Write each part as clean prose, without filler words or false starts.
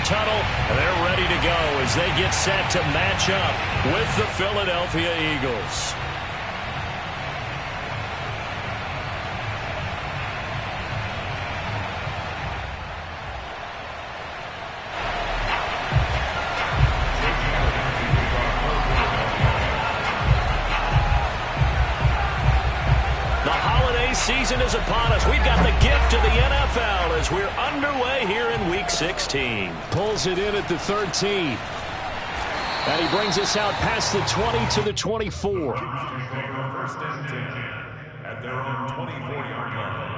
tunnel, and they're ready to go as they get set to match up with the Philadelphia Eagles. Season is upon us. We've got the gift of the NFL as we're underway here in Week 16. Pulls it in at the 13. And he brings us out past the 20 to the 24. First and 10 at their own 24-yard line.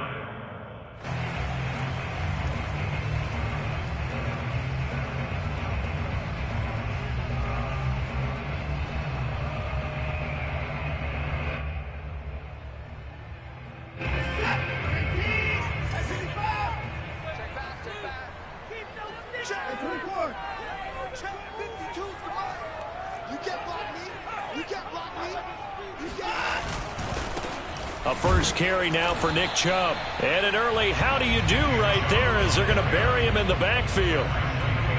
A first carry now for Nick Chubb. And an early how do you do right there as they're going to bury him in the backfield.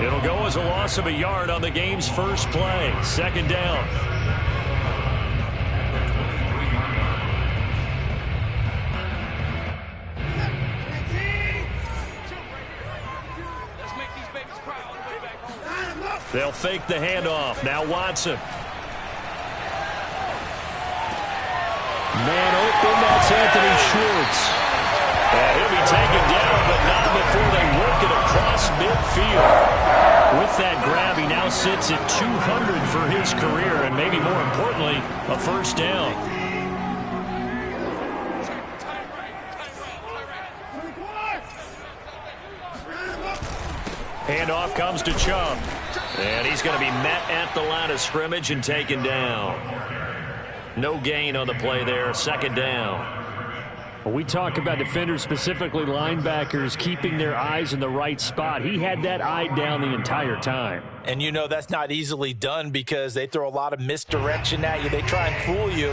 It'll go as a loss of a yard on the game's first play. Second down. They'll fake the handoff. Now Watson. Man open, that's Anthony Schwartz. And he'll be taken down, but not before they work it across midfield. With that grab, he now sits at 200 for his career, and maybe more importantly, a first down. Handoff comes to Chubb. And he's going to be met at the line of scrimmage and taken down. No gain on the play there. Second down. When we talk about defenders, specifically linebackers, keeping their eyes in the right spot. He had that eye down the entire time. And you know that's not easily done because they throw a lot of misdirection at you. They try and fool you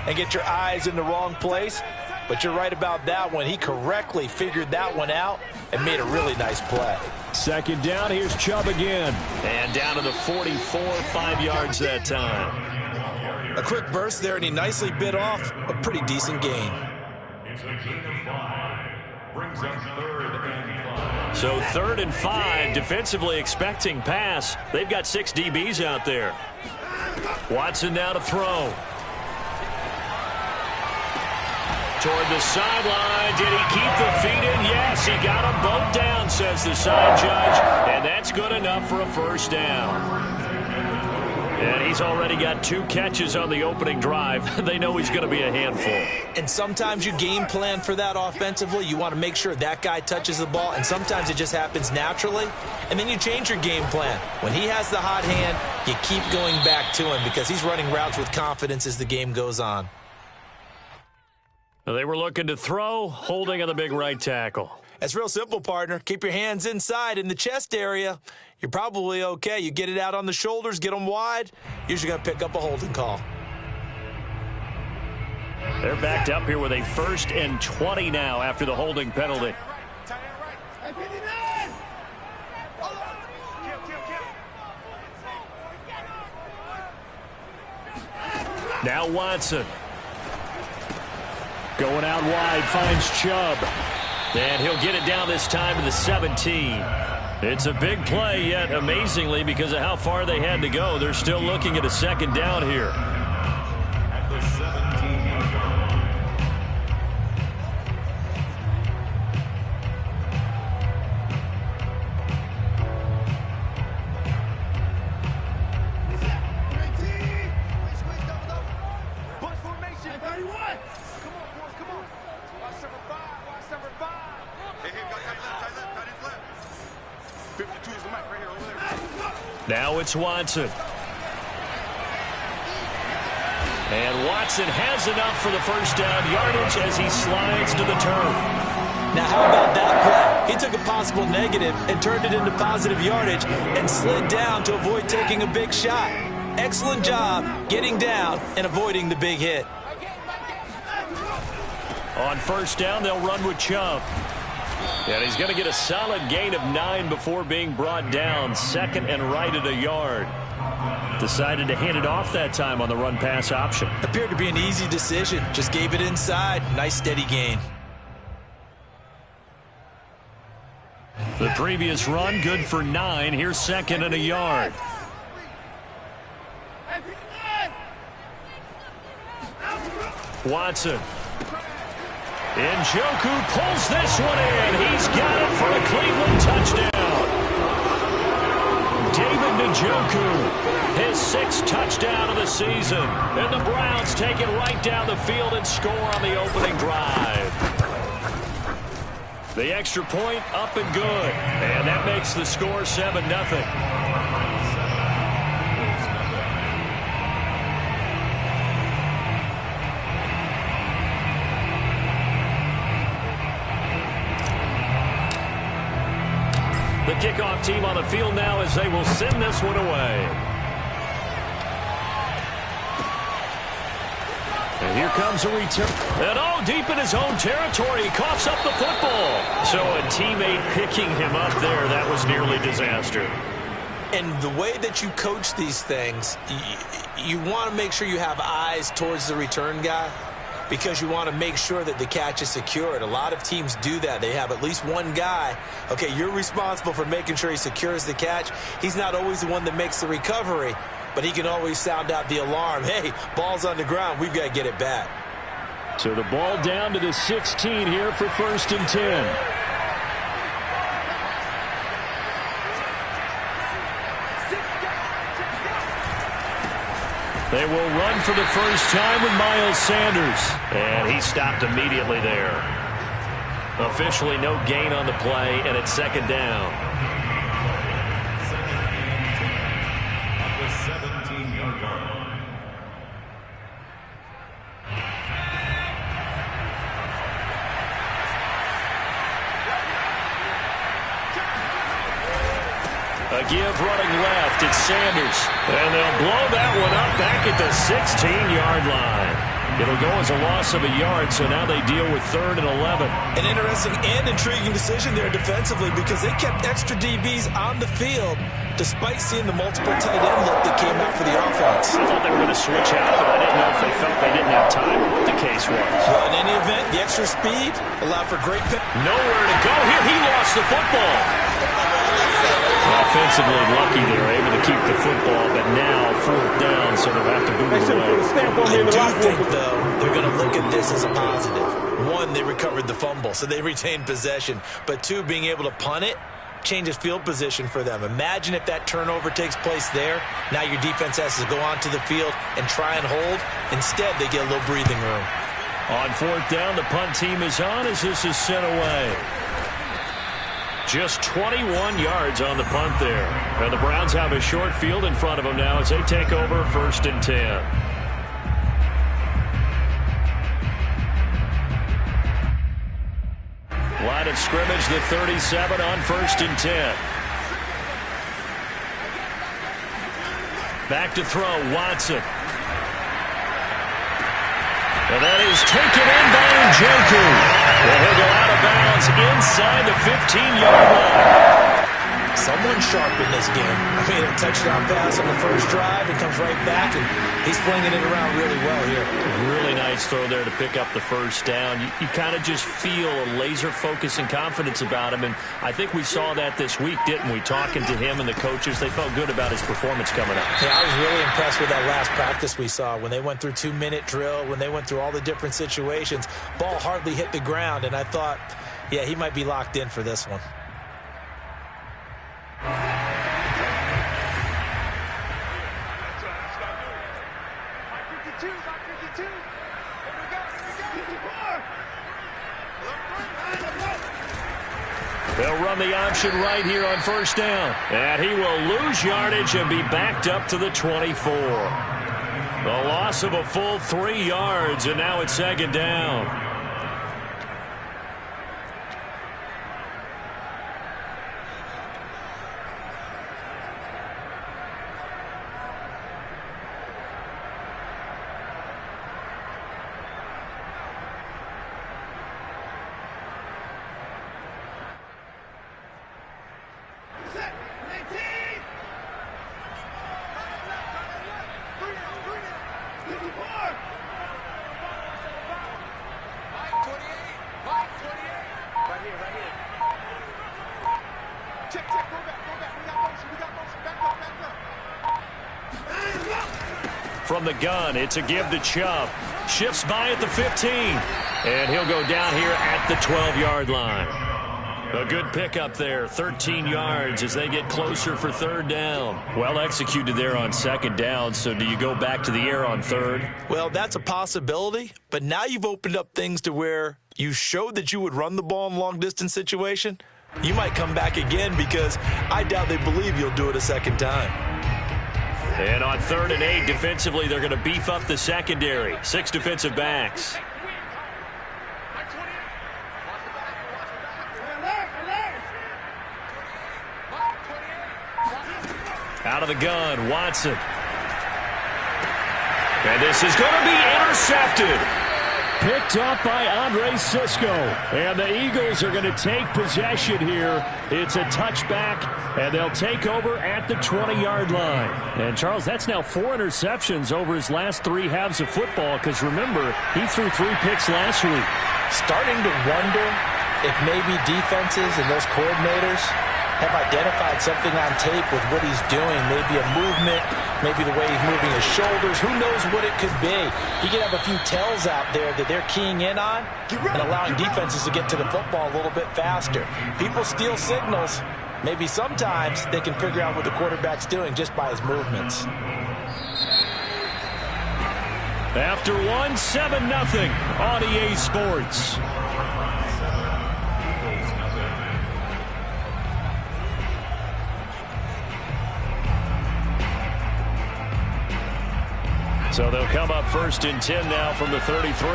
and get your eyes in the wrong place. But you're right about that one. He correctly figured that one out and made a really nice play. Second down, here's Chubb again. And down to the 44, 5 yards that time. A quick burst there, and he nicely bit off a pretty decent gain. It's a gain of 5. Brings up 3rd and 5. So 3rd and 5, defensively expecting pass. They've got 6 DBs out there. Watson now to throw. Toward the sideline. Did he keep the feet in? Yes, he got them both down, says the side judge. And that's good enough for a first down. And he's already got 2 catches on the opening drive. They know he's going to be a handful. And sometimes you game plan for that offensively. You want to make sure that guy touches the ball, and sometimes it just happens naturally. And then you change your game plan. When he has the hot hand, you keep going back to him because he's running routes with confidence as the game goes on. They were looking to throw, holding on the big right tackle. It's real simple, partner. Keep your hands inside in the chest area. You're probably okay. You get it out on the shoulders, get them wide. Usually going to pick up a holding call. They're backed up here with a 1st and 20 now after the holding penalty. Now Watson. Going out wide, finds Chubb. And he'll get it down this time to the 17. It's a big play, yet amazingly, because of how far they had to go, they're still looking at a second down here. At the 17-yard line. Now it's Watson. And Watson has enough for the first down yardage as he slides to the turf. Now how about that play? He took a possible negative and turned it into positive yardage and slid down to avoid taking a big shot. Excellent job getting down and avoiding the big hit. On first down, they'll run with Chubb. And he's going to get a solid gain of 9 before being brought down. Second and right at a yard. Decided to hand it off that time on the run-pass option. Appeared to be an easy decision. Just gave it inside. Nice steady gain. The previous run, good for 9. Here's second and a yard. Watson. Njoku pulls this one in. He's got it for a Cleveland touchdown. David Njoku, his 6th touchdown of the season. And the Browns take it right down the field and score on the opening drive. The extra point up and good. And that makes the score 7-0. The kickoff team on the field now as they will send this one away. And here comes a return. And deep in his own territory, he coughs up the football. So a teammate picking him up there, that was nearly disaster. And the way that you coach these things, you want to make sure you have eyes towards the return guy, because you want to make sure that the catch is secured. A lot of teams do that. They have at least one guy. Okay, you're responsible for making sure he secures the catch. He's not always the one that makes the recovery, but he can always sound out the alarm. Hey, ball's on the ground. We've got to get it back. So the ball down to the 16 here for 1st and 10. They will run for the first time with Miles Sanders. And he stopped immediately there. Officially no gain on the play, and it's 2nd down. The 17-yard line. A give running left. It's Sanders. And they'll blow that one up back at the 16-yard line. It'll go as a loss of a yard, so now they deal with 3rd and 11. An interesting and intriguing decision there defensively, because they kept extra DBs on the field despite seeing the multiple tight end look that came out for the offense. I thought they were going to switch out, but I didn't know if they felt they didn't have time. What the case was. Well, in any event, the extra speed allowed for great pick. Nowhere to go here. He lost the football. Offensively lucky they were able to keep the football, but now 4th down, so they'll have to boot it away. I do think, though, they're going to look at this as a positive. 1, they recovered the fumble, so they retained possession. But 2, being able to punt it changes field position for them. Imagine if that turnover takes place there. Now your defense has to go onto the field and try and hold. Instead, they get a little breathing room. On 4th down, the punt team is on as this is sent away. Just 21 yards on the punt there. And the Browns have a short field in front of them now as they take over 1st and 10. Line of scrimmage, the 37 on 1st and 10. Back to throw, Watson. And that is taken in by Njoku. And he'll go out of bounds inside the 15-yard line. Someone sharp in this game. I mean, a touchdown pass on the first drive. It comes right back, and he's flinging it around really well here. Really nice throw there to pick up the first down. You kind of just feel a laser focus and confidence about him, and I think we saw that this week, didn't we? Talking to him and the coaches, they felt good about his performance coming up. Yeah, I was really impressed with that last practice we saw when they went through 2-minute drill, when they went through all the different situations. Ball hardly hit the ground, and I thought, yeah, he might be locked in for this one. They'll run the option right here on 1st down. And he will lose yardage and be backed up to the 24. A loss of a full 3 yards, and now it's 2nd down. From the gun, it's a give to Chubb. Shifts by at the 15. And he'll go down here at the 12-yard line. A good pickup there, 13 yards as they get closer for third down. Well executed there on second down, so do you go back to the air on third? Well, that's a possibility, but now you've opened up things to where you showed that you would run the ball in long-distance situation. You might come back again because I doubt they believe you'll do it a second time. And on 3rd and 8, defensively, they're going to beef up the secondary. 6 defensive backs. Out of the gun, Watson. And this is going to be intercepted. Picked up by Andre Sisco. And the Eagles are going to take possession here. It's a touchback, and they'll take over at the 20-yard line. And, Charles, that's now 4 interceptions over his last 3 halves of football, because, remember, he threw 3 picks last week. Starting to wonder if maybe defenses and those coordinators have identified something on tape with what he's doing, maybe a movement, maybe the way he's moving his shoulders. Who knows what it could be? He could have a few tells out there that they're keying in on and allowing defenses to get to the football a little bit faster. People steal signals. Maybe sometimes they can figure out what the quarterback's doing just by his movements. After 1, 7-0 on EA Sports. So they'll come up 1st and 10 now from the 33.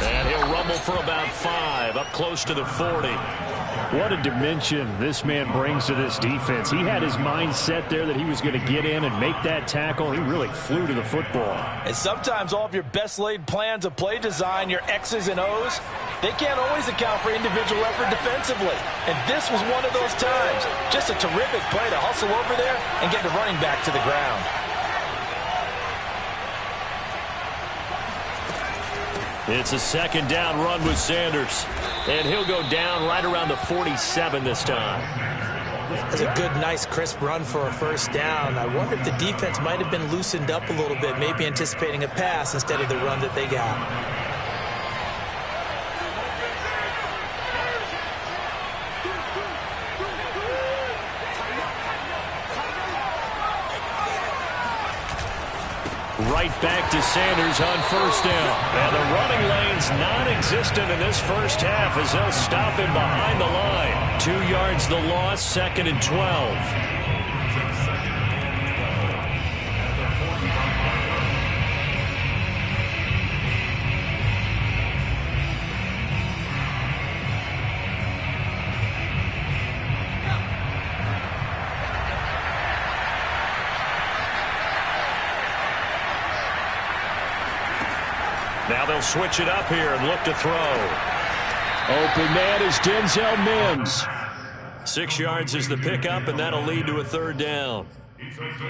And he'll rumble for about 5, up close to the 40. What a dimension this man brings to this defense. He had his mind set there that he was going to get in and make that tackle. He really flew to the football. And sometimes all of your best laid plans of play design, your X's and O's, they can't always account for individual effort defensively. And this was one of those times. Just a terrific play to hustle over there and get the running back to the ground. It's a 2nd down run with Sanders. And he'll go down right around the 47 this time. That's a good, nice, crisp run for a 1st down. I wonder if the defense might have been loosened up a little bit, maybe anticipating a pass instead of the run that they got. Right back to Sanders on 1st down. And the running lane's non-existent in this first half as they'll stop him behind the line. 2 yards the loss, 2nd and 12. Now they'll switch it up here and look to throw. Open man is Denzel Mims. 6 yards is the pickup, and that'll lead to a 3rd down.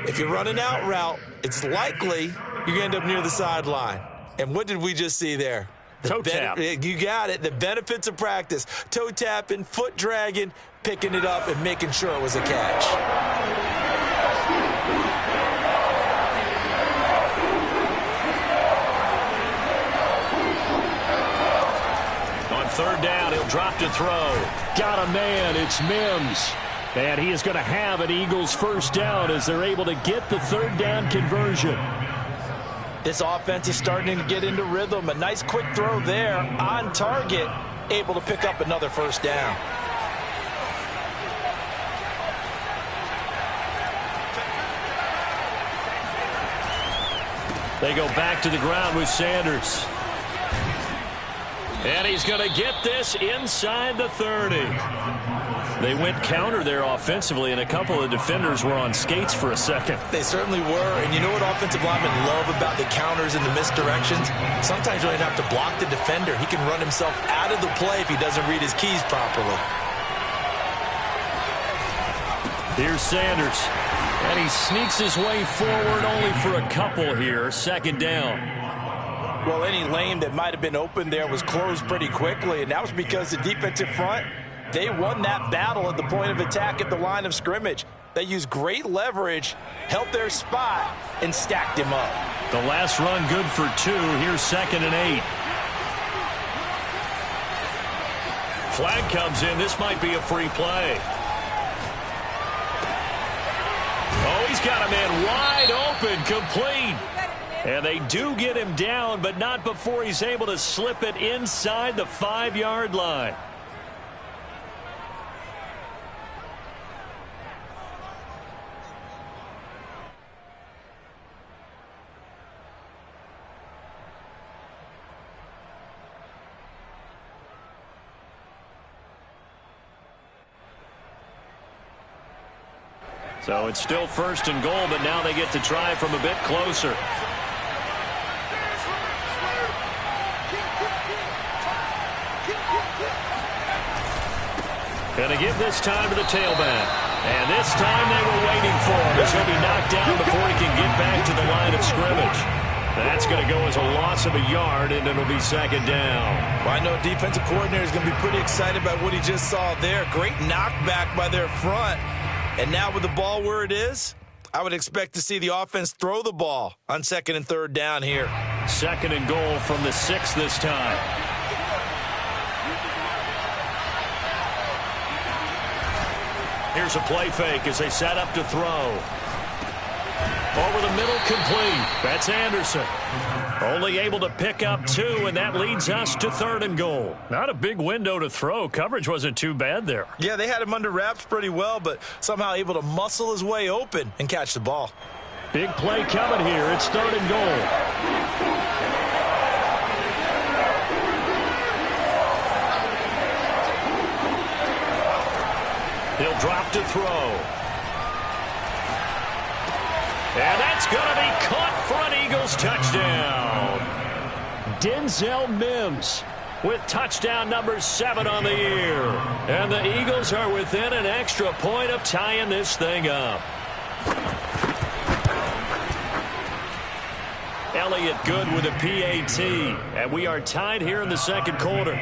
If you're running out route, it's likely you're going to end up near the sideline. And what did we just see there? Toe tap. You got it. The benefits of practice. Toe tapping, foot dragging, picking it up, and making sure it was a catch. On 3rd down, he'll drop to throw. Got a man. It's Mims. And he is going to have an Eagles 1st down as they're able to get the 3rd down conversion. This offense is starting to get into rhythm. A nice quick throw there on target, able to pick up another 1st down. They go back to the ground with Sanders. And he's going to get this inside the 30. They went counter there offensively, and a couple of defenders were on skates for a second. They certainly were, and you know what offensive linemen love about the counters and the misdirections? Sometimes you don't even have to block the defender. He can run himself out of the play if he doesn't read his keys properly. Here's Sanders, and he sneaks his way forward only for a couple here. 2nd down. Well, any lane that might have been open there was closed pretty quickly, and that was because the defensive front, They won that battle at the point of attack at the line of scrimmage. They used great leverage, held their spot, and stacked him up. The last run good for 2. Here's 2nd and 8. Flag comes in. This might be a free play. Oh, he's got a man wide open, complete. And they do get him down, but not before he's able to slip it inside the 5-yard line. So it's still 1st and goal, but now they get to try from a bit closer. Going to give this time to the tailback. And this time they were waiting for him as he'll be knocked down before he can get back to the line of scrimmage. That's going to go as a loss of a yard, and it'll be 2nd down. Well, I know defensive coordinator is going to be pretty excited about what he just saw there. Great knockback by their front. And now with the ball where it is, I would expect to see the offense throw the ball on 2nd and 3rd down here. 2nd and goal from the 6 this time. Here's a play fake as they set up to throw. Over the middle, complete. That's Anderson. Only able to pick up 2, and that leads us to 3rd and goal. Not a big window to throw. Coverage wasn't too bad there. Yeah, they had him under wraps pretty well, but somehow able to muscle his way open and catch the ball. Big play coming here. It's 3rd and goal. He'll drop to throw. And that's going to be caught for an Eagles touchdown. Denzel Mims with touchdown number 7 on the year. And the Eagles are within an extra point of tying this thing up. Elliott good with a PAT. And we are tied here in the 2nd quarter.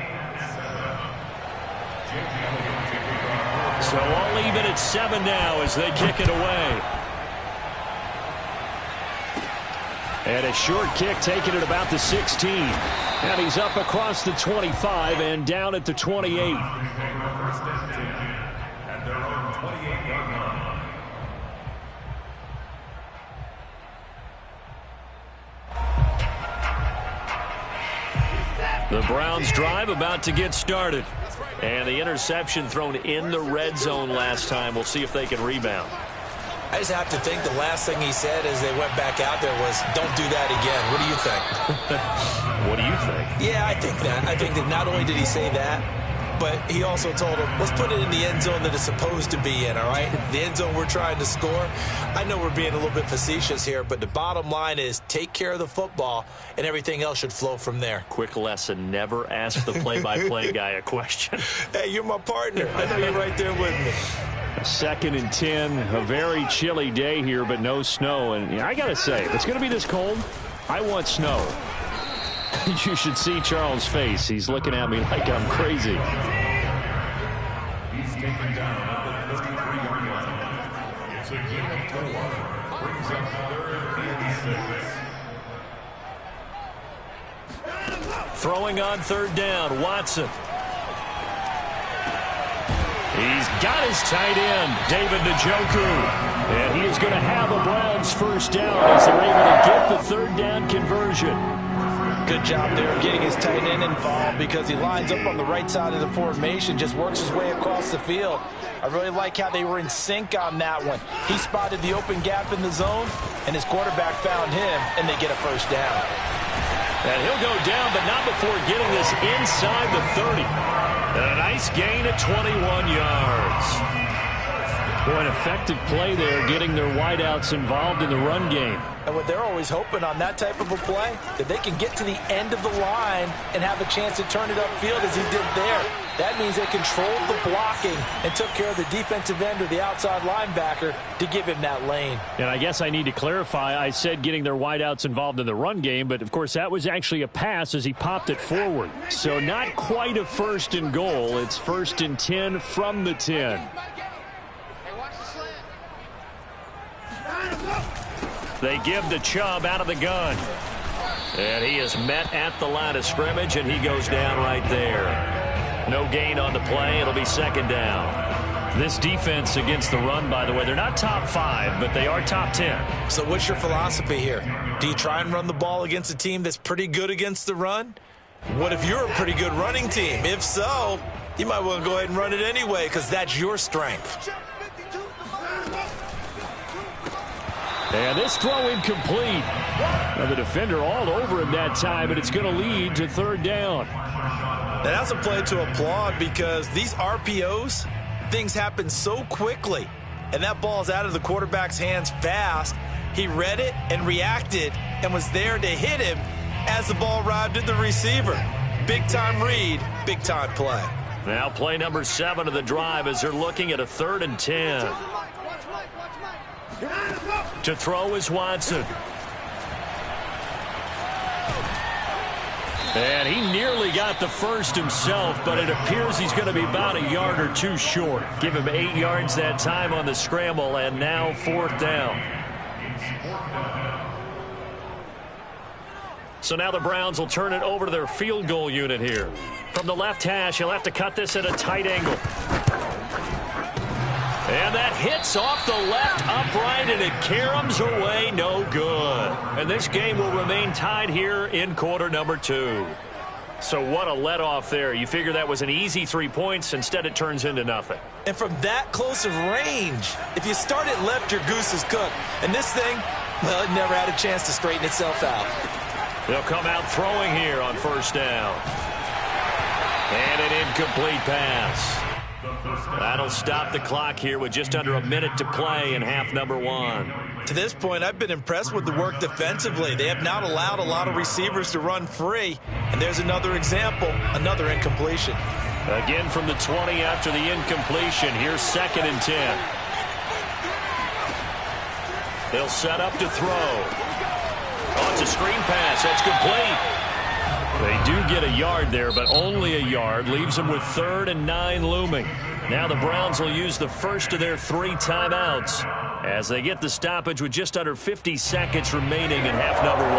So all even at 7 now as they kick it away. And a short kick taken at about the 16. And he's up across the 25 and down at the 28. The Browns drive about to get started. And the interception thrown in the red zone last time. We'll see if they can rebound. I just have to think the last thing he said as they went back out there was, don't do that again. What do you think? What do you think? Yeah, I think that. I think that not only did he say that, but he also told him, let's put it in the end zone that it's supposed to be in, all right? The end zone we're trying to score. I know we're being a little bit facetious here, but the bottom line is take care of the football, and everything else should flow from there. Quick lesson, never ask the play-by-play guy a question. Hey, you're my partner. I know you're right there with me. 2nd and 10, a very chilly day here, but no snow. And I got to say, if it's going to be this cold, I want snow. You should see Charles' face. He's looking at me like I'm crazy. He's taken down at the 33-yard line. It's a gain of 4. Brings up 3rd and 6. Throwing on 3rd down, Watson. He's got his tight end, David Njoku. And he is going to have a Browns 1st down as they're able to get the 3rd down conversion. Good job there of getting his tight end involved because he lines up on the right side of the formation, just works his way across the field. I really like how they were in sync on that one. He spotted the open gap in the zone, and his quarterback found him, and they get a 1st down. And he'll go down, but not before getting this inside the 30. And a nice gain at 21 yards. Boy, an effective play there, getting their wideouts involved in the run game. And what they're always hoping on that type of a play, that they can get to the end of the line and have a chance to turn it upfield as he did there. That means they controlled the blocking and took care of the defensive end or the outside linebacker to give him that lane. And I guess I need to clarify, I said getting their wideouts involved in the run game, but of course that was actually a pass as he popped it forward. So not quite a 1st and goal. It's 1st and 10 from the 10. They give to Chubb out of the gun. And he is met at the line of scrimmage, and he goes down right there. No gain on the play. It'll be 2nd down. This defense against the run, by the way, they're not top 5, but they are top 10. So what's your philosophy here? Do you try and run the ball against a team that's pretty good against the run? What if you're a pretty good running team? If so, you might want to go ahead and run it anyway because that's your strength. And this throw incomplete. Now the defender all over him that time, but it's going to lead to 3rd down. Now that's a play to applaud because these RPOs, things happen so quickly. And that ball's out of the quarterback's hands fast. He read it and reacted and was there to hit him as the ball arrived at the receiver. Big-time read, big-time play. Now play number 7 of the drive as they're looking at a 3rd and 10. To throw is Watson. And he nearly got the first himself, but it appears he's going to be about a yard or 2 short. Give him 8 yards that time on the scramble, and now 4th down. So now the Browns will turn it over to their field goal unit here. From the left hash, he'll have to cut this at a tight angle. And that hits off the left upright, and it caroms away, no good. And this game will remain tied here in quarter number 2. So what a let-off there. You figure that was an easy 3 points. Instead, it turns into nothing. And from that close of range, if you start it left, your goose is cooked. And this thing, well, it never had a chance to straighten itself out. They'll come out throwing here on 1st down. And an incomplete pass. That'll stop the clock here with just under a minute to play in half number 1. To this point, I've been impressed with the work defensively. They have not allowed a lot of receivers to run free. And there's another example, another incompletion. Again from the 20 after the incompletion. Here's 2nd and 10. They'll set up to throw. Oh, it's a screen pass. That's complete. They do get a yard there, but only a yard. Leaves them with 3rd and 9 looming. Now the Browns will use the first of their 3 timeouts as they get the stoppage with just under 50 seconds remaining in half number 1.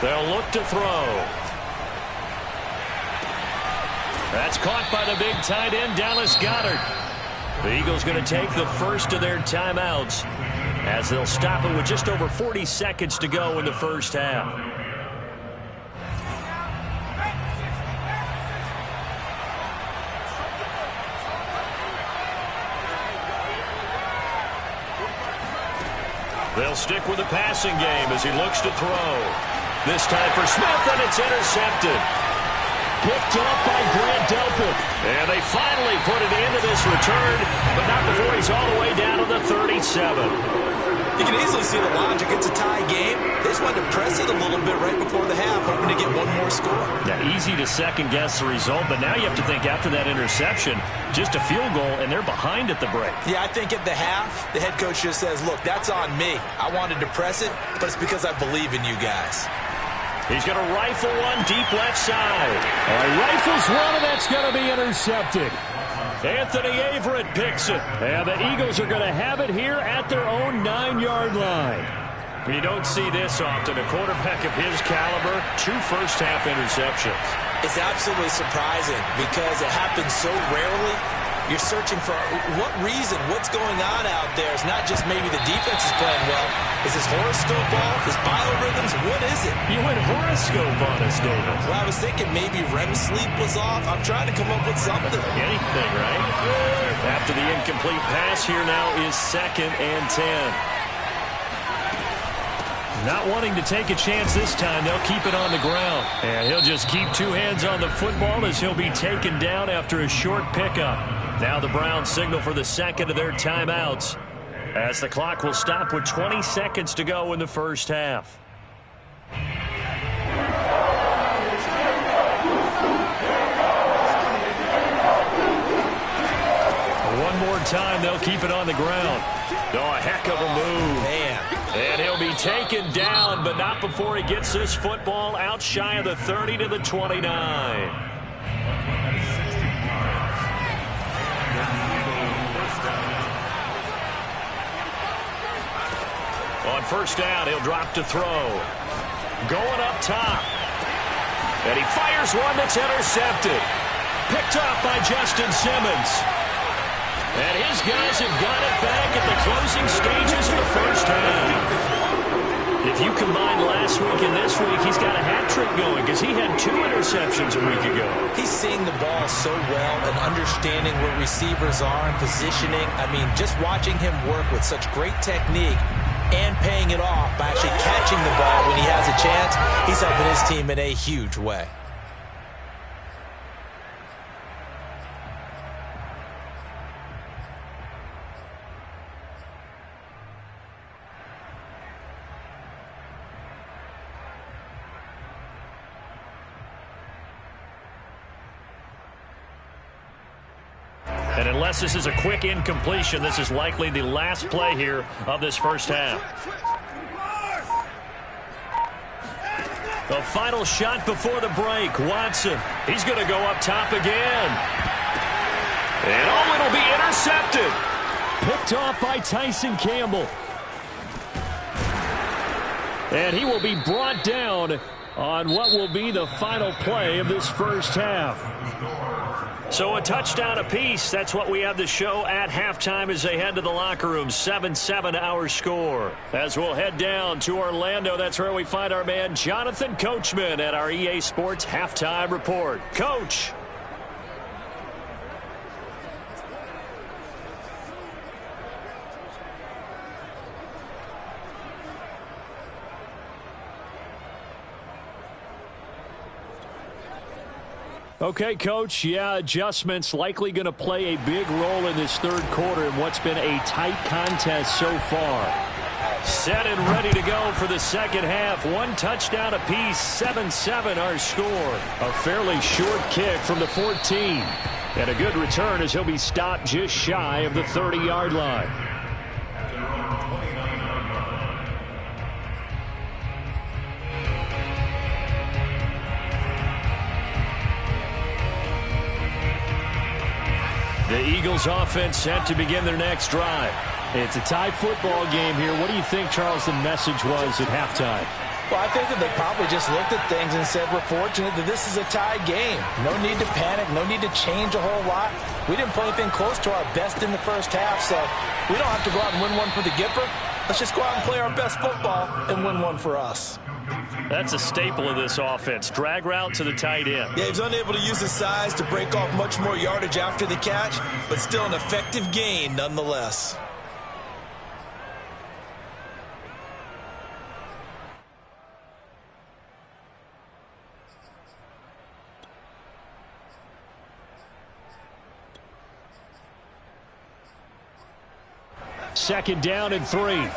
They'll look to throw. That's caught by the big tight end, Dallas Goedert. The Eagles going to take the first of their timeouts as they'll stop it with just over 40 seconds to go in the first half. They'll stick with the passing game as he looks to throw. This time for Smith, and it's intercepted. Picked up by Grant Delpit. And they finally put it into this return, but not before he's all the way down to the 37. You can easily see the logic. It's a tie game. They just wanted to press it a little bit right before the half, hoping to get one more score. Yeah, easy to second-guess the result, but now you have to think after that interception, just a field goal, and they're behind at the break. Yeah, I think at the half, the head coach just says, look, that's on me. I wanted to press it, but it's because I believe in you guys. He's going to rifle one deep left side. All right, rifles one, and that's going to be intercepted. Anthony Averett picks it. And the Eagles are going to have it here at their own 9-yard line. You don't see this often. A quarterback of his caliber, 2 first-half interceptions. It's absolutely surprising because it happens so rarely. You're searching for what reason, what's going on out there. It's not just maybe the defense is playing well. Is his horoscope off? His biorhythms? What is it? You went horoscope on us, David. Well, I was thinking maybe REM sleep was off. I'm trying to come up with something. Anything, right? After the incomplete pass, here now is 2nd and 10. Not wanting to take a chance this time, they'll keep it on the ground. And he'll just keep two hands on the football as he'll be taken down after a short pickup. Now the Browns signal for the second of their timeouts, as the clock will stop with 20 seconds to go in the first half. One more time, they'll keep it on the ground. Oh, a heck of a move. Man. And he'll be taken down, but not before he gets this football out shy of the 30 to the 29. On first down, he'll drop to throw. Going up top. And he fires one that's intercepted. Picked up by Justin Simmons. And his guys have got it back at the closing stages of the first half. If you combine last week and this week, he's got a hat trick going because he had 2 interceptions a week ago. He's seeing the ball so well and understanding where receivers are and positioning. I mean, just watching him work with such great technique and paying it off by actually catching the ball when he has a chance, he's helping his team in a huge way. And unless this is a quick incompletion, this is likely the last play here of this first half. The final shot before the break. Watson, he's going to go up top again. And oh, it'll be intercepted. Picked off by Tyson Campbell. And he will be brought down on what will be the final play of this first half. So a touchdown apiece. That's what we have to show at halftime as they head to the locker room. 7-7 our score. As we'll head down to Orlando, that's where we find our man Jonathan Coachman at our EA Sports Halftime Report. Coach. Okay, Coach, yeah, adjustments likely going to play a big role in this third quarter in what's been a tight contest so far. Set and ready to go for the second half. 1 touchdown apiece, 7-7 our score. A fairly short kick from the 14. And a good return as he'll be stopped just shy of the 30-yard line. The Eagles offense set to begin their next drive. It's a tie football game here. What do you think, Charles, the message was at halftime? Well, I think that they probably just looked at things and said, we're fortunate that this is a tie game. No need to panic, no need to change a whole lot. We didn't play anything close to our best in the first half, so we don't have to go out and win one for the Gipper. Let's just go out and play our best football and win one for us. That's a staple of this offense. Drag route to the tight end. Yeah, he was unable to use his size to break off much more yardage after the catch, but still an effective gain nonetheless. Second down and 3.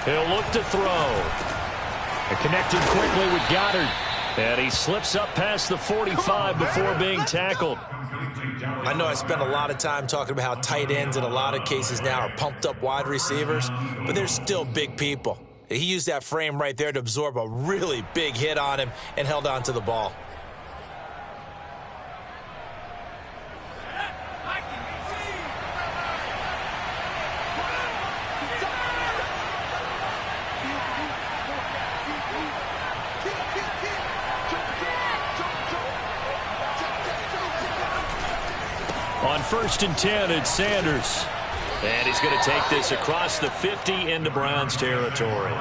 He'll look to throw. And connected quickly with Goddard. And he slips up past the 45 before being tackled. I know I spent a lot of time talking about how tight ends in a lot of cases now are pumped up wide receivers, but they're still big people. He used that frame right there to absorb a really big hit on him and held on to the ball. On 1st and 10, it's Sanders. And he's going to take this across the 50 into Browns territory.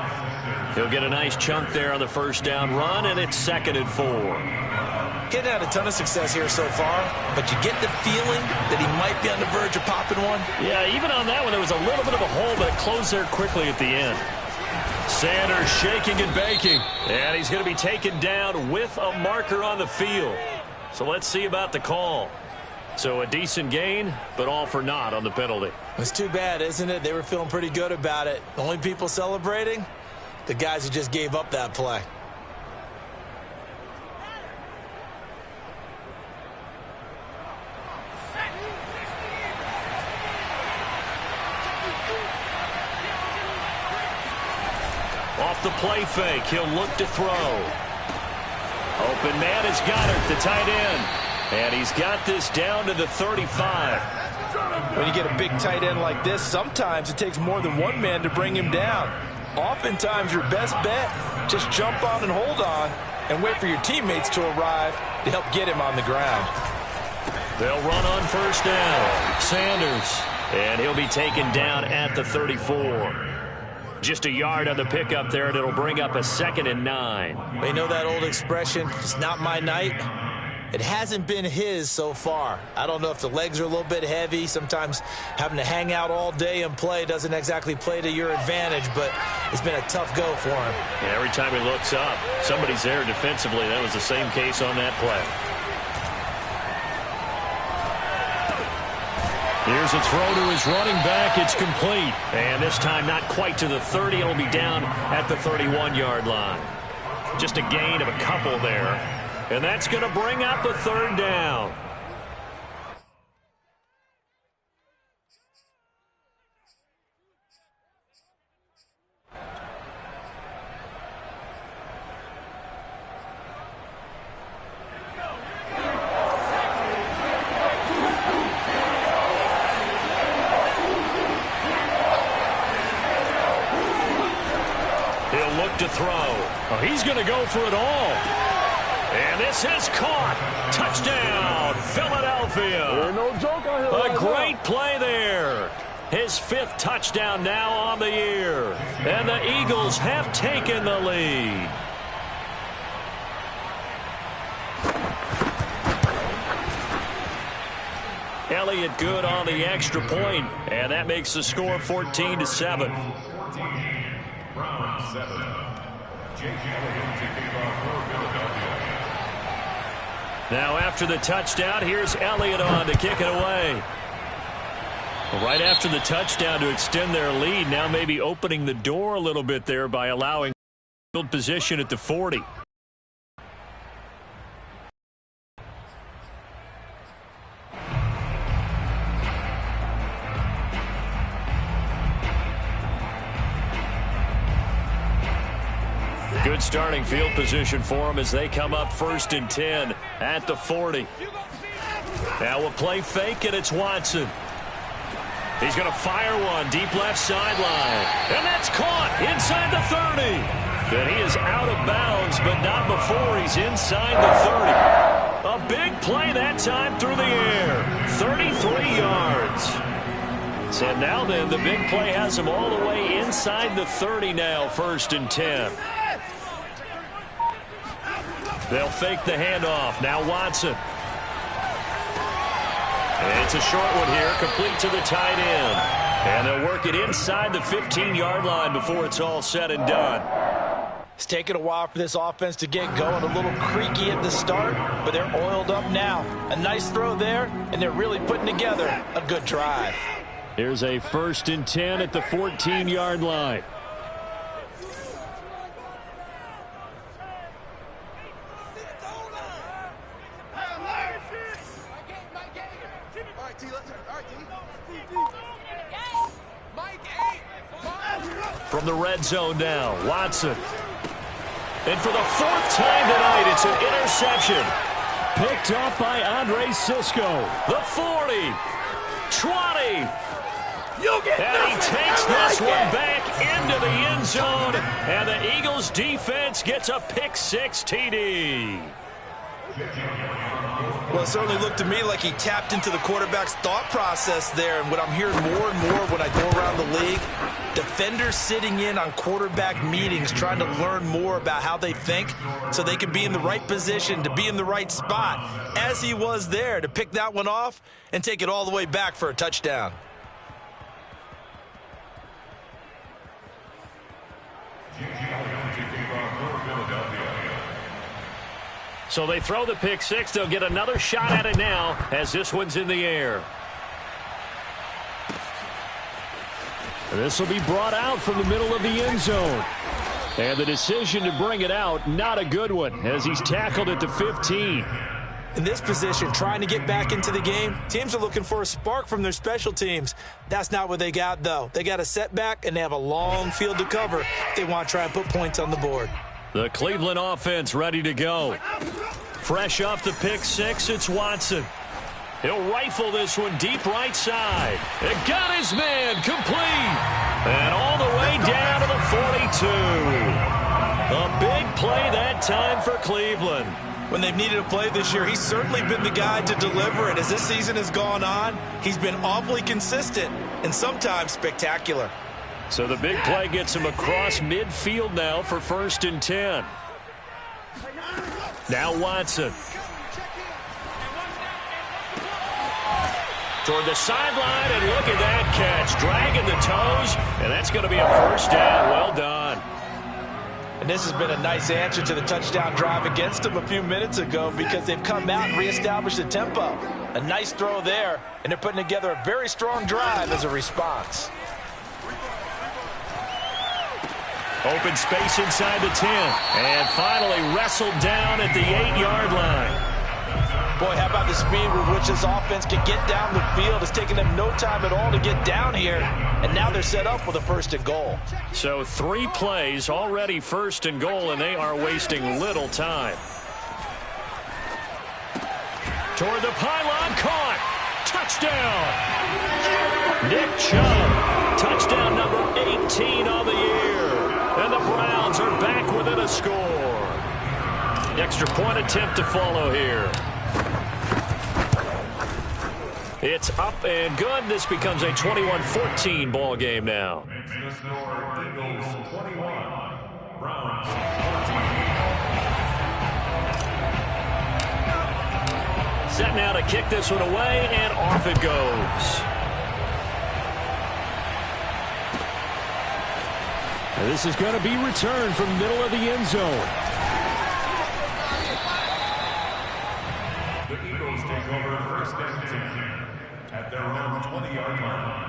He'll get a nice chunk there on the first down run, and it's 2nd and 4. Getting had a ton of success here so far, but you get the feeling that he might be on the verge of popping one. Yeah, even on that one, there was a little bit of a hole, but it closed there quickly at the end. Sanders shaking and baking. And he's going to be taken down with a marker on the field. So let's see about the call. So a decent gain, but all for naught on the penalty. It's too bad, isn't it? They were feeling pretty good about it. The only people celebrating, the guys who just gave up that play. Off the play fake, he'll look to throw. Open man has got it, the tight end. And he's got this down to the 35. When you get a big tight end like this, sometimes it takes more than one man to bring him down. Oftentimes, your best bet, just jump on and hold on and wait for your teammates to arrive to help get him on the ground. They'll run on first down. Sanders. And he'll be taken down at the 34. Just a yard on the pickup there, and it'll bring up a 2nd and 9. They know that old expression, it's not my night. It hasn't been his so far. I don't know if the legs are a little bit heavy. Sometimes having to hang out all day and play doesn't exactly play to your advantage, but it's been a tough go for him. And every time he looks up, somebody's there defensively. That was the same case on that play. Here's a throw to his running back. It's complete. And this time not quite to the 30. It'll be down at the 31-yard line. Just a gain of a couple there. And that's going to bring up a 3rd down. To throw. Oh, he's going to go for it all. And this is caught. Touchdown, Philadelphia. No joke on him. A great play there. His 5th touchdown now on the year. And the Eagles have taken the lead. Elliott good on the extra point, and that makes the score 14-7. Round 7. Jake Elliott to kick off for Philadelphia. Now after the touchdown, here's Elliott on to kick it away. Right after the touchdown to extend their lead, now maybe opening the door a little bit there by allowing field position at the 40. Good starting field position for them as they come up 1st and 10 at the 40. Now a play fake, and it's Watson. He's going to fire one deep left sideline. And that's caught inside the 30. And he is out of bounds, but not before he's inside the 30. A big play that time through the air. 33 yards. So now then, the big play has him all the way inside the 30 now, 1st and 10. They'll fake the handoff. Now Watson. And it's a short one here, complete to the tight end. And they'll work it inside the 15-yard line before it's all said and done. It's taken a while for this offense to get going. A little creaky at the start, but they're oiled up now. A nice throw there, and they're really putting together a good drive. Here's a 1st and 10 at the 14-yard line. From the red zone now, Watson. And for the 4th time tonight, it's an interception. Picked up by Andre Sisco. The 40, 20. And he takes this one back into the end zone. And the Eagles defense gets a pick 6 TD. Well, it certainly looked to me like he tapped into the quarterback's thought process there. And what I'm hearing more and more when I go around the league, defenders sitting in on quarterback meetings trying to learn more about how they think so they can be in the right position to be in the right spot, as he was there to pick that one off and take it all the way back for a touchdown. So they throw the pick six. They'll get another shot at it now as this one's in the air. This will be brought out from the middle of the end zone. And the decision to bring it out, not a good one, as he's tackled at the 15. In this position, trying to get back into the game, teams are looking for a spark from their special teams. That's not what they got, though. They got a setback, and they have a long field to cover if they want to try and put points on the board. The Cleveland offense ready to go. Fresh off the pick six, it's Watson. He'll rifle this one deep right side. It got his man complete. And all the way down to the 42. A big play that time for Cleveland. When they've needed a play this year, he's certainly been the guy to deliver it. As this season has gone on, he's been awfully consistent and sometimes spectacular. So the big play gets him across midfield now for 1st and 10. Now Watson. Toward the sideline, and look at that catch. Dragging the toes, and that's going to be a 1st down. Well done. And this has been a nice answer to the touchdown drive against them a few minutes ago because they've come out and reestablished the tempo. A nice throw there, and they're putting together a very strong drive as a response. Open space inside the 10. And finally wrestled down at the 8-yard line. Boy, how about the speed with which this offense can get down the field? It's taken them no time at all to get down here. And now they're set up with a 1st and goal. So 3 plays, already 1st and goal, and they are wasting little time. Toward the pylon, caught. Touchdown. Nick Chubb. Touchdown number 18 on the year. And the Browns are back within a score. Extra point attempt to follow here. It's up and good. This becomes a 21-14 ball game now. Set now to kick this one away, and off it goes. And this is going to be returned from the middle of the end zone. The Eagles take over 1st and 10 at their own 20-yard line.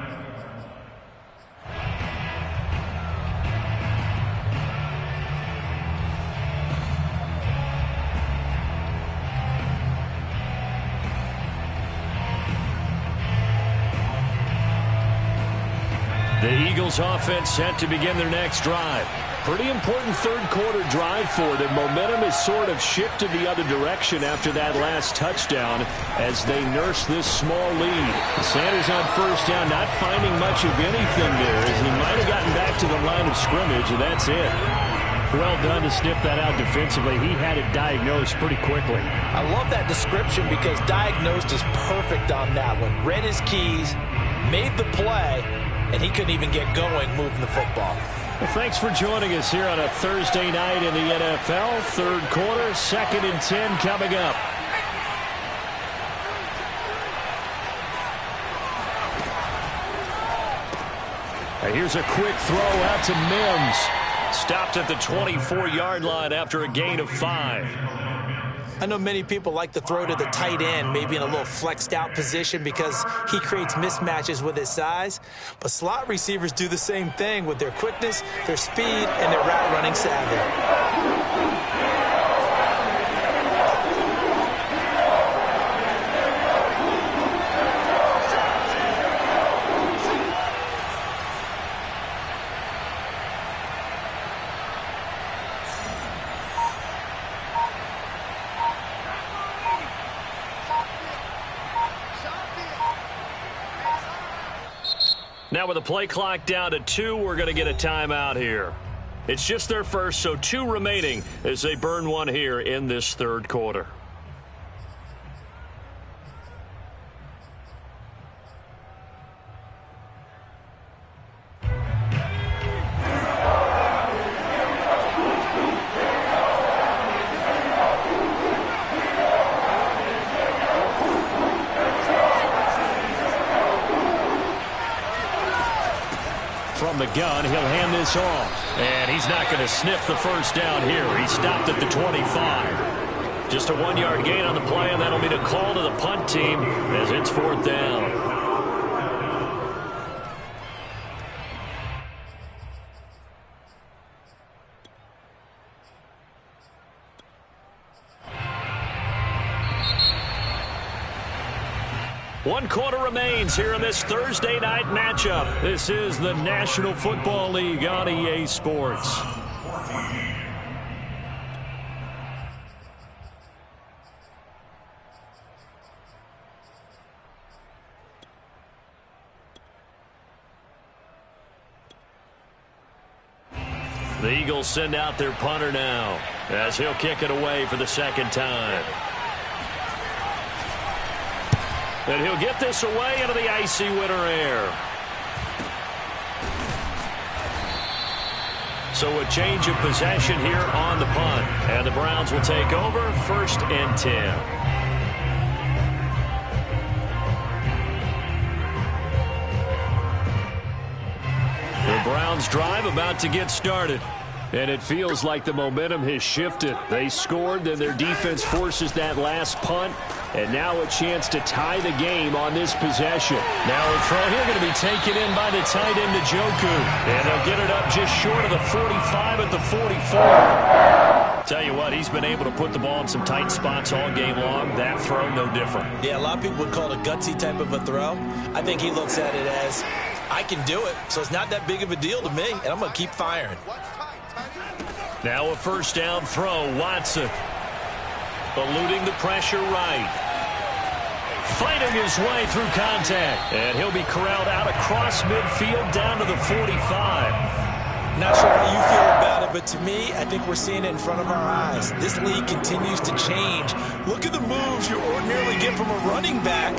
The Eagles offense set to begin their next drive. Pretty important third-quarter drive for them. Momentum has sort of shifted the other direction after that last touchdown as they nurse this small lead. Sanders on 1st down, not finding much of anything there as he might have gotten back to the line of scrimmage, and that's it. Well done to sniff that out defensively. He had it diagnosed pretty quickly. I love that description because diagnosed is perfect on that one. Read his keys, made the play, and he couldn't even get going moving the football. Well, thanks for joining us here on a Thursday night in the NFL. Third quarter, 2nd and 10 coming up. And here's a quick throw out to Mims. Stopped at the 24-yard line after a gain of 5. I know many people like to throw to the tight end, maybe in a little flexed out position because he creates mismatches with his size. But slot receivers do the same thing with their quickness, their speed, and their route running savvy. Now with the play clock down to 2, we're going to get a timeout here. It's just their first, so 2 remaining as they burn one here in this third quarter. the gun. He'll hand this off. And he's not going to sniff the first down here. He stopped at the 25. Just a 1-yard gain on the play, and that'll be the call to the punt team as it's 4th down. One quarter remains here in this Thursday night matchup. This is the National Football League on EA Sports. The Eagles send out their punter now as he'll kick it away for the second time. And he'll get this away into the icy winter air. So a change of possession here on the punt. And the Browns will take over 1st and 10. The Browns drive about to get started. And it feels like the momentum has shifted. They scored, then their defense forces that last punt. And now a chance to tie the game on this possession. Now a throw here going to be taken in by the tight end, Njoku. And they'll get it up just short of the 45 at the 44. Tell you what, he's been able to put the ball in some tight spots all game long. That throw, no different. Yeah, a lot of people would call it a gutsy type of a throw. I think he looks at it as, I can do it, so it's not that big of a deal to me, and I'm going to keep firing. Now a first down throw, Watson. Eluding the pressure right. Fighting his way through contact. And he'll be corralled out across midfield down to the 45. Not sure how you feel about it, but to me, I think we're seeing it in front of our eyes. This league continues to change. Look at the moves you ordinarily get from a running back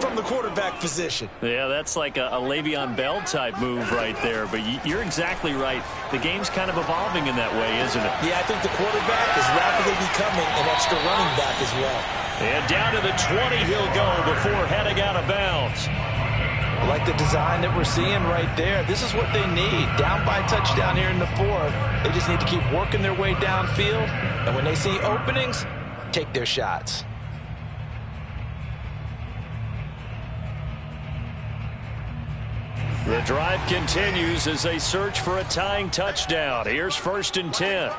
from the quarterback position. Yeah, that's like a Le'Veon Bell type move right there. But you're exactly right. The game's kind of evolving in that way, isn't it? Yeah, I think the quarterback is rapidly becoming an extra running back as well. And down to the 20 he'll go before heading out of bounds. I like the design that we're seeing right there. This is what they need. Down by touchdown here in the 4th. They just need to keep working their way downfield. And when they see openings, take their shots. The drive continues as they search for a tying touchdown. Here's 1st and 10.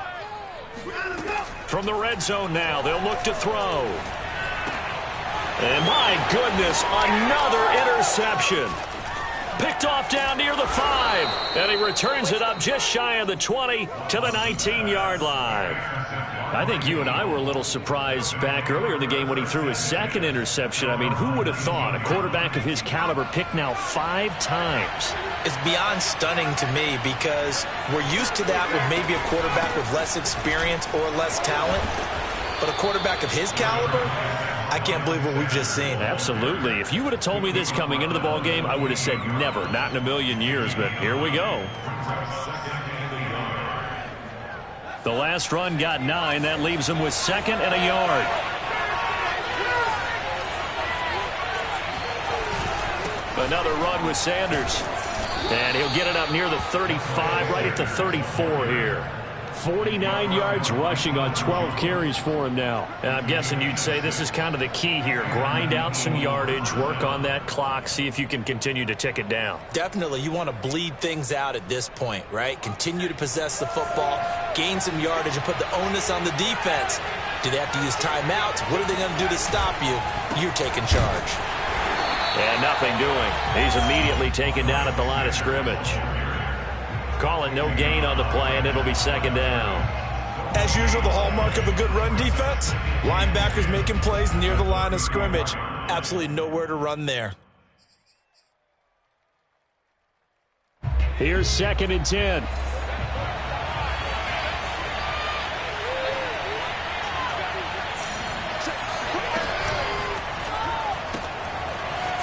From the red zone now, they'll look to throw. And my goodness, another interception. Picked off down near the 5. And he returns it up just shy of the 20 to the 19-yard line. I think you and I were a little surprised back earlier in the game when he threw his second interception. I mean, who would have thought a quarterback of his caliber picked now 5 times? It's beyond stunning to me because we're used to that with maybe a quarterback with less experience or less talent. But a quarterback of his caliber, I can't believe what we've just seen. Absolutely. If you would have told me this coming into the ball game, I would have said never, not in a million years. But here we go. The last run got 9. That leaves him with 2nd and a yard. Another run with Sanders. And he'll get it up near the 35, right at the 34 here. 49 yards rushing on 12 carries for him now. And I'm guessing you'd say this is kind of the key here. Grind out some yardage, work on that clock, see if you can continue to tick it down. Definitely. You want to bleed things out at this point, right? Continue to possess the football, gain some yardage, and put the onus on the defense. Do they have to use timeouts? What are they going to do to stop you? You're taking charge. And nothing doing. He's immediately taken down at the line of scrimmage. Call it no gain on the play, and it'll be 2nd down. As usual, the hallmark of a good run defense, linebackers making plays near the line of scrimmage. Absolutely nowhere to run there. Here's 2nd and 10.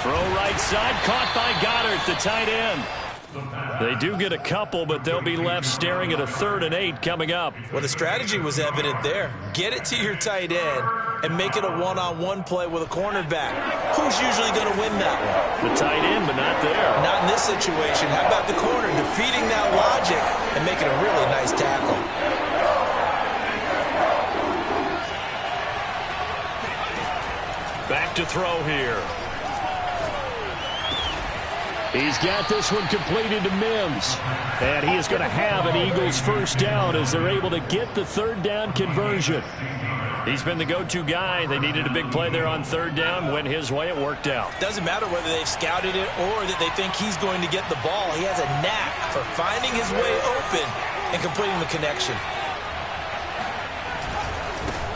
Throw right side, caught by Goddard, the tight end. They do get a couple, but they'll be left staring at a 3rd and 8 coming up. Well, the strategy was evident there. Get it to your tight end and make it a one-on-one play with a cornerback. Who's usually going to win that one? The tight end, but not there. Not in this situation. How about the corner defeating that logic and making a really nice tackle? Back to throw here. He's got this one completed to Mims. And he is going to have an Eagles first down as they're able to get the 3rd down conversion. He's been the go-to guy. They needed a big play there on 3rd down. Went his way. It worked out. Doesn't matter whether they've scouted it or that they think he's going to get the ball. He has a knack for finding his way open and completing the connection.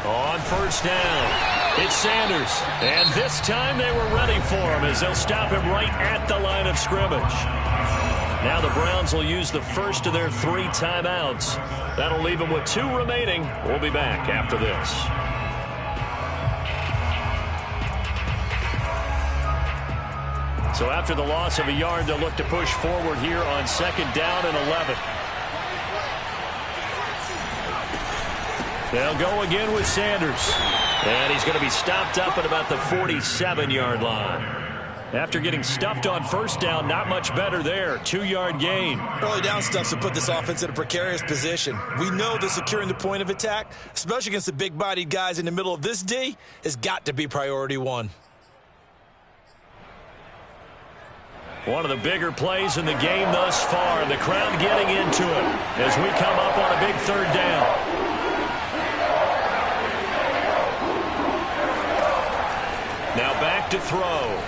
On 1st down, it's Sanders. And this time they were ready for him as they'll stop him right at the line of scrimmage. Now the Browns will use the first of their 3 timeouts. That'll leave them with 2 remaining. We'll be back after this. So after the loss of a yard, they'll look to push forward here on 2nd down and 11. They'll go again with Sanders. And he's going to be stopped up at about the 47-yard line. After getting stuffed on 1st down, not much better there. 2-yard gain. Early down stuff to put this offense in a precarious position. We know that securing the point of attack, especially against the big-bodied guys in the middle of this D, has got to be priority 1. One of the bigger plays in the game thus far. And the crowd getting into it as we come up on a big 3rd down. Now back to throw.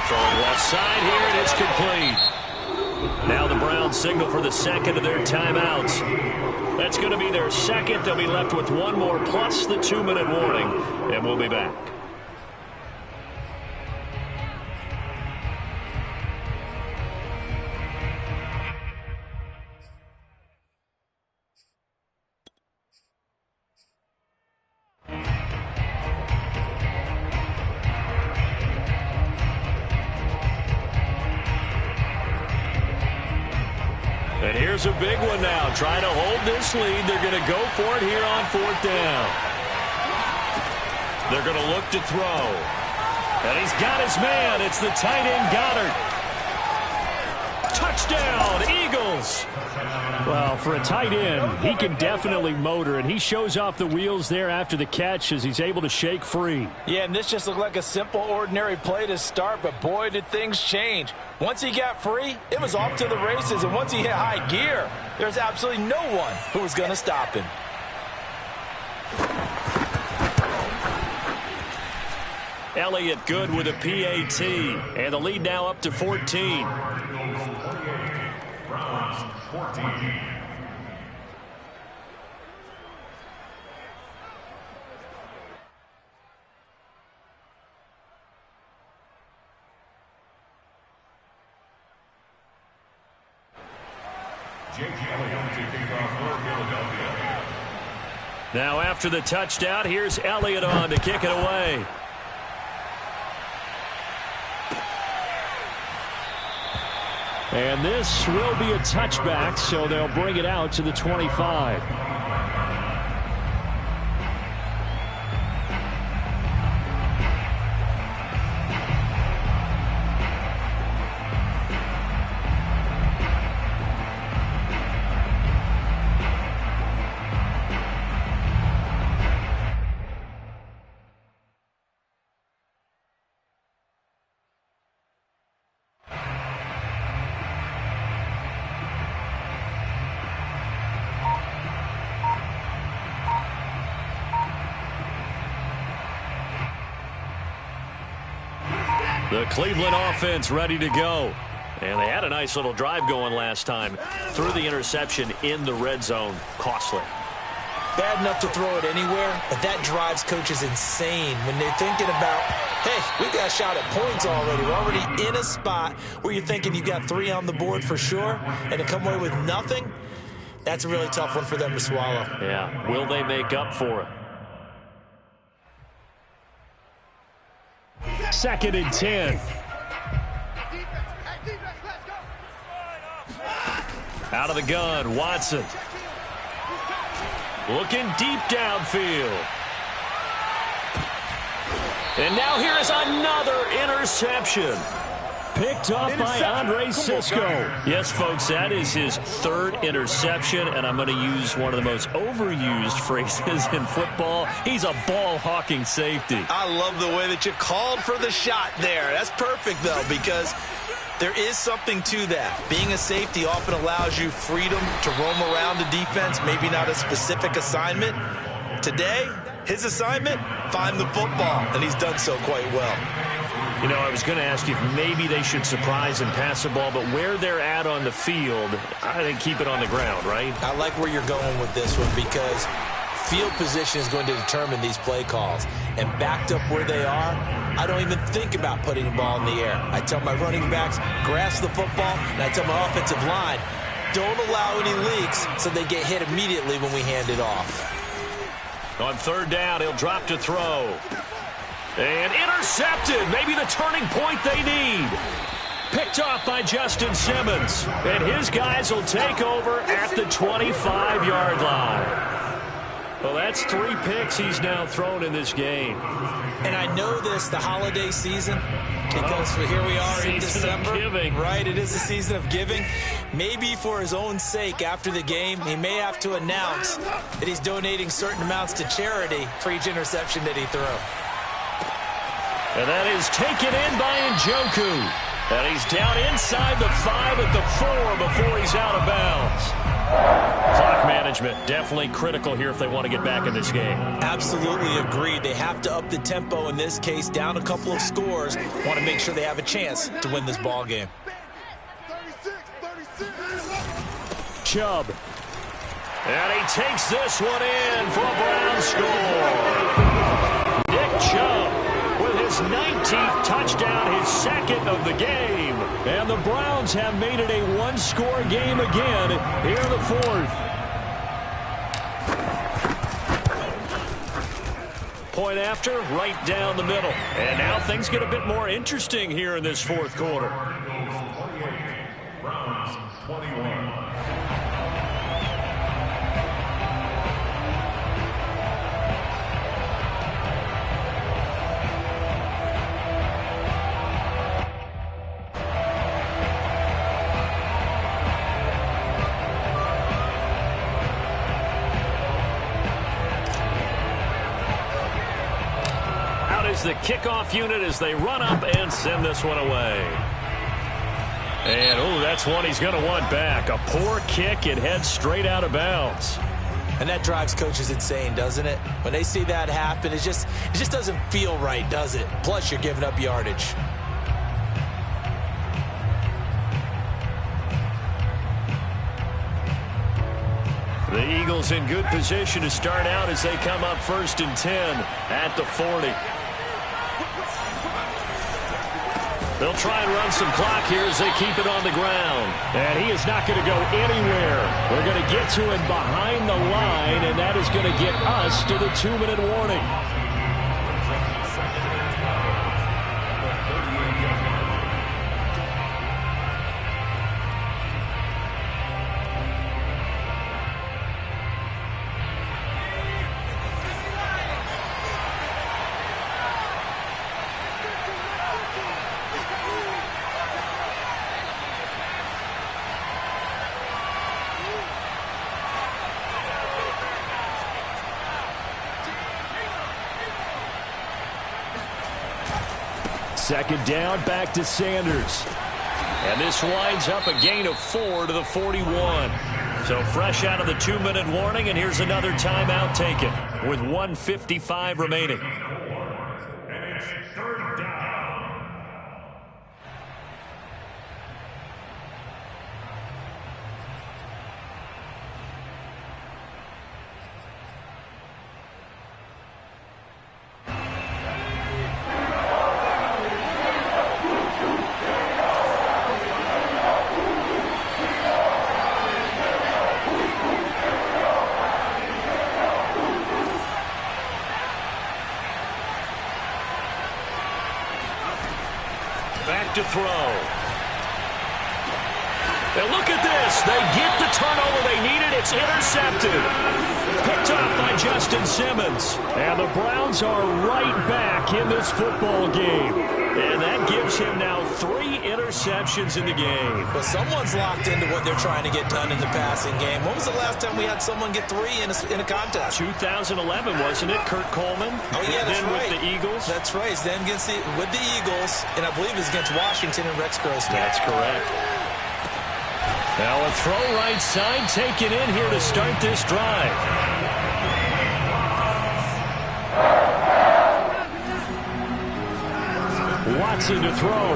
Throwing left side here, and it's complete. Now the Browns signal for the 2nd of their timeouts. That's going to be their 2nd. They'll be left with 1 more plus the 2-minute warning, and we'll be back. And here's a big one now. Trying to hold this lead. They're going to go for it here on 4th down. They're going to look to throw. And he's got his man. It's the tight end Goddard. Touchdown, Eagles. Well, for a tight end, he can definitely motor, and he shows off the wheels there after the catch as he's able to shake free. Yeah, and this just looked like a simple, ordinary play to start, but boy, did things change. Once he got free, it was off to the races, and once he hit high gear, there's absolutely no one who was going to stop him. Elliott good with a PAT, and the lead now up to 14. Browns 14. Now after the touchdown, here's Elliott on to kick it away. And this will be a touchback, so they'll bring it out to the 25. The Cleveland offense ready to go. And they had a nice little drive going last time. Threw the interception in the red zone. Costly. Bad enough to throw it anywhere, but that drives coaches insane when they're thinking about, hey, we've got a shot at points already. We're already in a spot where you're thinking you've got 3 on the board for sure, and to come away with nothing, that's a really tough one for them to swallow. Yeah, will they make up for it? 2nd and 10. Out of the gun, Watson. Looking deep downfield. And now here is another interception. Picked off by Andre Cisco. Yes, folks, that is his third interception, and I'm going to use one of the most overused phrases in football. He's a ball-hawking safety. I love the way that you called for the shot there. That's perfect, though, because there is something to that. Being a safety often allows you freedom to roam around the defense, maybe not a specific assignment. Today, his assignment, find the football, and he's done so quite well. You know, I was going to ask you if maybe they should surprise and pass the ball, but where they're at on the field, I think keep it on the ground, right? I like where you're going with this one because field position is going to determine these play calls. And backed up where they are, I don't even think about putting the ball in the air. I tell my running backs, grasp the football, and I tell my offensive line, don't allow any leaks so they get hit immediately when we hand it off. On third down, he'll drop to throw. And intercepted. Maybe the turning point they need. Picked off by Justin Simmons. And his guys will take over at the 25-yard line. Well, that's 3 picks he's now thrown in this game. And I know this, the holiday season, because here we are in December. Giving. Right, it is a season of giving. Maybe for his own sake after the game, he may have to announce that he's donating certain amounts to charity for each interception that he threw. And that is taken in by Njoku. And he's down inside the 5 at the 4 before he's out of bounds. Clock management definitely critical here if they want to get back in this game. Absolutely agreed. They have to up the tempo in this case, down a couple of scores. Want to make sure they have a chance to win this ball game. Chubb. And he takes this one in for a Brown score. Nick Chubb with his 19th touchdown, his second of the game. And the Browns have made it a one-score game again here in the fourth. Point after, right down the middle. And now things get a bit more interesting here in this fourth quarter. Browns 21. The kickoff unit as they run up and send this one away. And, oh, that's one he's going to want back. A poor kick. It heads straight out of bounds. And that drives coaches insane, doesn't it? When they see that happen, it just doesn't feel right, does it? Plus, you're giving up yardage. The Eagles in good position to start out as they come up 1st and 10 at the 40. They'll try and run some clock here as they keep it on the ground. And he is not going to go anywhere. They're going to get to him behind the line, and that is going to get us to the 2-minute warning. Second down, back to Sanders. And this winds up a gain of 4 to the 41. So fresh out of the 2-minute warning, and here's another timeout taken with 1:55 remaining. And it's 3rd down. To throw. And look at this. They get the is intercepted. Picked off by Justin Simmons. And the Browns are right back in this football game. And that gives him now 3 interceptions in the game. But someone's locked into what they're trying to get done in the passing game. When was the last time we had someone get 3 in a contest? 2011, wasn't it? Kurt Coleman. Oh, yeah, that's then right. With the Eagles. That's right. Then with the Eagles, and I believe it's against Washington and Rex Grossman. That's correct. Now a throw right side taken in here to start this drive. Watson to throw.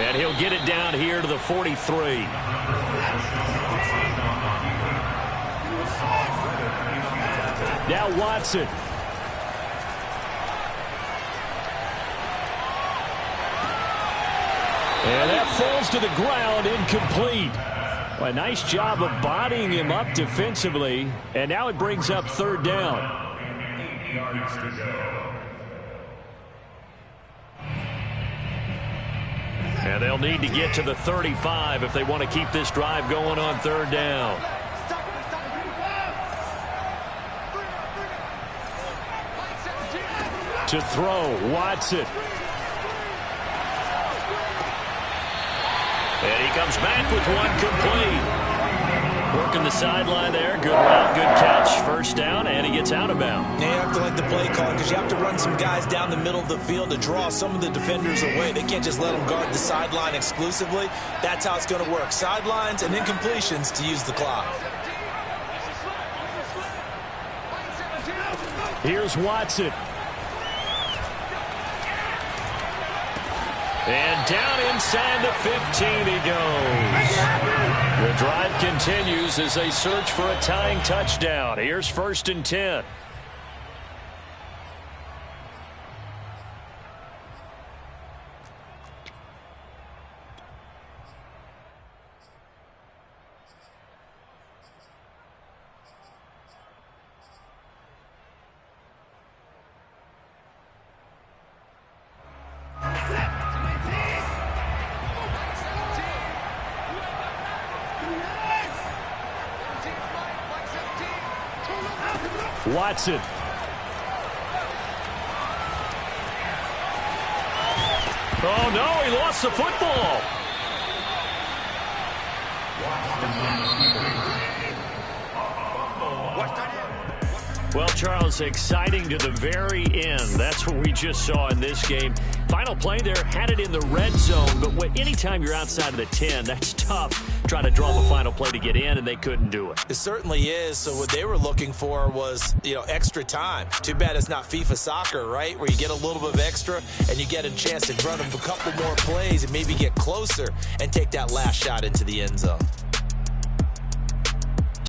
And he'll get it down here to the 43. Now Watson. And that falls to the ground, incomplete. Well, a nice job of bodying him up defensively. And now it brings up 3rd down. 8 yards to go. And they'll need to get to the 35 if they want to keep this drive going on 3rd down. To throw, Watson. And he comes back with one complete. Working the sideline there. Good route, good catch. 1st down, and he gets out of bounds. You have to like the play call because you have to run some guys down the middle of the field to draw some of the defenders away. They can't just let them guard the sideline exclusively. That's how it's going to work. Sidelines and incompletions to use the clock. Here's Watson. And down inside the 15 he goes. The drive continues as they search for a tying touchdown. Here's 1st and 10. Watson. Oh, no, he lost the football. Well, Charles, exciting to the very end. That's what we just saw in this game. Final play there, had it in the red zone, but anytime you're outside of the 10, that's tough. Trying to draw the final play to get in, and they couldn't do it. It certainly is. So what they were looking for was, extra time. Too bad it's not FIFA soccer, right? Where you get a little bit of extra, and you get a chance to run a couple more plays and maybe get closer and take that last shot into the end zone.